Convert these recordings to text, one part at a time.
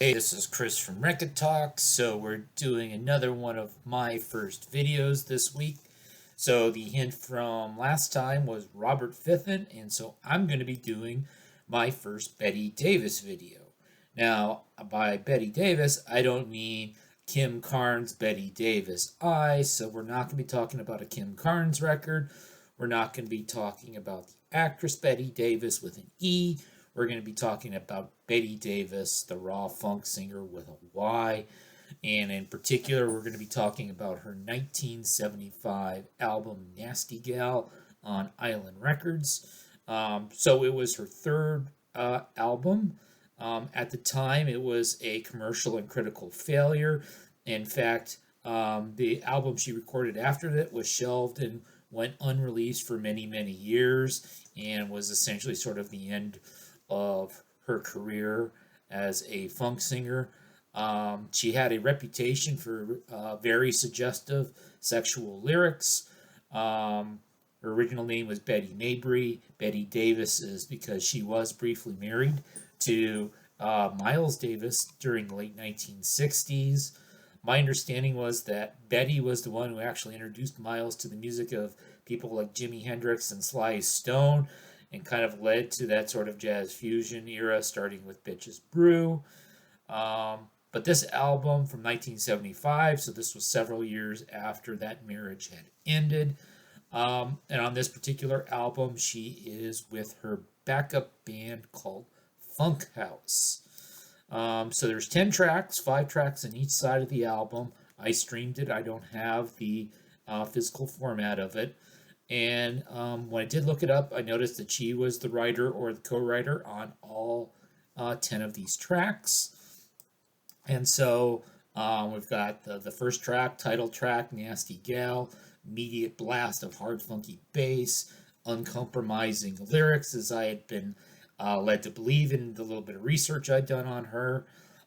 Hey, this is Chris from Rekkid Talk. So we're doing another one of my first videos this week. So the hint from last time was Robert Fithen, and so I'm going to be doing my first Bette Davis video. Now, by Bette Davis, I don't mean Kim Carnes' Bette Davis so we're not going to be talking about a Kim Carnes record. We're not going to be talking about the actress Bette Davis with an E. We're going to be talking about Bette Davis, the raw funk singer with a Y. And in particular, we're going to be talking about her 1975 album Nasty Gal on Island Records. So it was her third album. At the time, it was a commercial and critical failure. In fact, the album she recorded after that was shelved and went unreleased for many, many years and was essentially sort of the end of her career as a funk singer. She had a reputation for very suggestive sexual lyrics. Her original name was Betty Mabry. Bette Davis is because she was briefly married to Miles Davis during the late 1960s. My understanding was that Betty was the one who actually introduced Miles to the music of people like Jimi Hendrix and Sly Stone, and kind of led to that sort of jazz fusion era, starting with Bitches Brew. But this album from 1975, so this was several years after that marriage had ended. And on this particular album, she is with her backup band called Funk House. So there's 10 tracks, 5 tracks on each side of the album. I streamed it. I don't have the physical format of it. And when I did look it up, I noticed that she was the writer or the co-writer on all 10 of these tracks. And so we've got the first track, title track, Nasty Gal, immediate blast of hard, funky bass, uncompromising lyrics, as I had been led to believe in the little bit of research I'd done on her.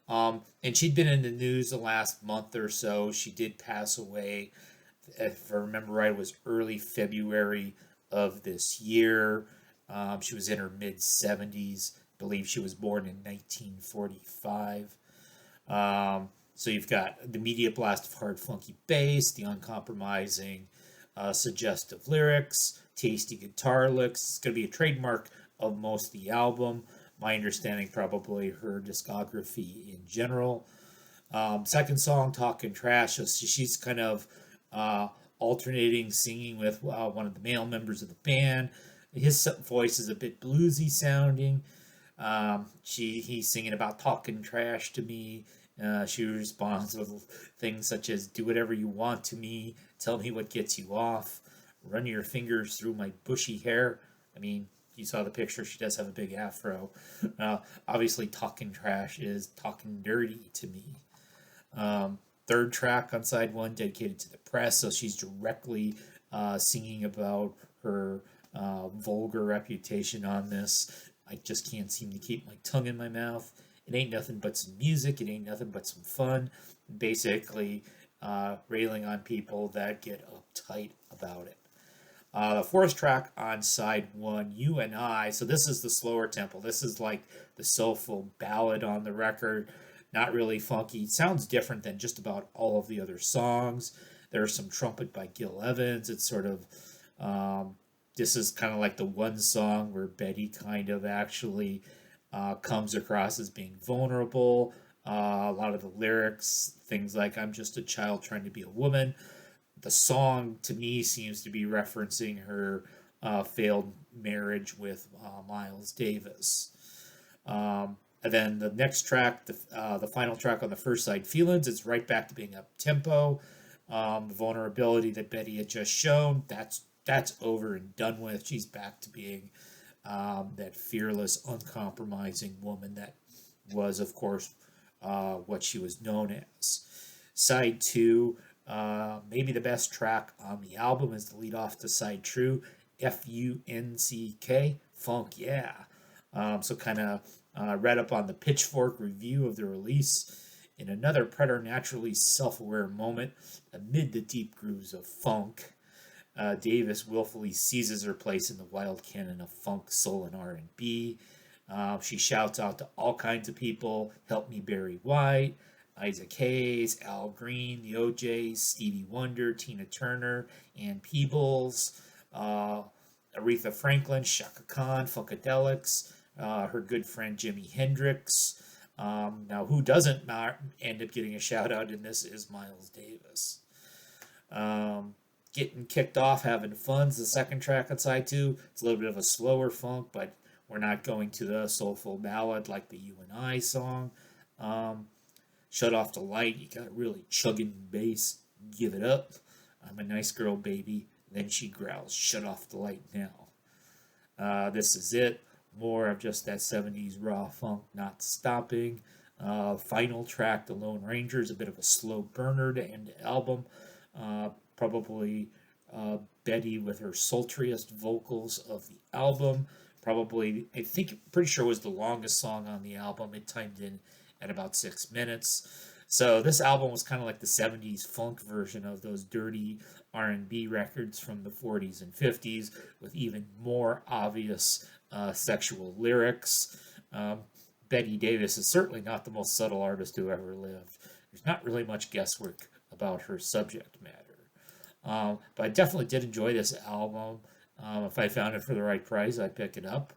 And she'd been in the news the last month or so. She did pass away. If I remember right, it was early February of this year. She was in her mid 70s. I believe she was born in 1945. So you've got the immediate blast of hard, funky bass, the uncompromising, suggestive lyrics, tasty guitar licks. It's going to be a trademark of most of the album. My understanding, probably her discography in general. Second song, Talking Trash. So she's kind of uh, alternating singing with one of the male members of the band. His voice is a bit bluesy sounding. He's singing about talking trash to me. She responds with things such as "Do whatever you want to me, tell me what gets you off, run your fingers through my bushy hair." I mean, you saw the picture; she does have a big afro. Obviously, talking trash is talking dirty to me. Third track on side one, dedicated to the press, so she's directly singing about her vulgar reputation on this. I just can't seem to keep my tongue in my mouth. It ain't nothing but some music. It ain't nothing but some fun. Basically, railing on people that get uptight about it. The fourth track on side one, You and I. So this is the slower tempo. This is like the soulful ballad on the record. Not really funky. It sounds different than just about all of the other songs. There's some trumpet by Gil Evans. It's sort of this is kind of like the one song where Betty kind of actually comes across as being vulnerable. A lot of the lyrics, things like "I'm just a child trying to be a woman." The song to me seems to be referencing her failed marriage with Miles Davis. And then the next track, the final track on the first side, Feelings, it's right back to being up tempo. The vulnerability that Betty had just shown, that's over and done with. She's back to being that fearless, uncompromising woman that was, of course, what she was known as. Side two, maybe the best track on the album is the lead off to side true, FUNCK, Funk Yeah. So kind of read up on the Pitchfork review of the release. In another preternaturally self-aware moment, amid the deep grooves of funk, Davis willfully seizes her place in the wild canon of funk, soul, and R&B. She shouts out to all kinds of people: Help Me Barry White, Isaac Hayes, Al Green, the OJs, Stevie Wonder, Tina Turner, Ann Peebles, uh, Aretha Franklin, Shaka Khan, Funkadelics, her good friend Jimi Hendrix. Now, who doesn't end up getting a shout out in this is Miles Davis. Um, Getting kicked off, having fun is the second track on side two. It's a little bit of a slower funk, but we're not going to the soulful ballad like the You and I song. Um, Shut Off the Light, you got really chugging bass. Give it up. I'm a nice girl, baby. Then she growls, shut off the light now. This is it. More of just that 70s raw funk not stopping. Final track, The Lone Ranger, is a bit of a slow burner to end the album. Probably Betty with her sultriest vocals of the album. Probably, I think, pretty sure it was the longest song on the album. It timed in at about 6 minutes. So this album was kind of like the 70s funk version of those dirty R&B records from the 40s and 50s with even more obvious sexual lyrics. Bette Davis is certainly not the most subtle artist who ever lived. There's not really much guesswork about her subject matter. But I definitely did enjoy this album. If I found it for the right price, I'd pick it up.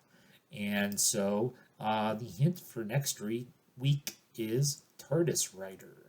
And so the hint for next week is TARDIS Writer.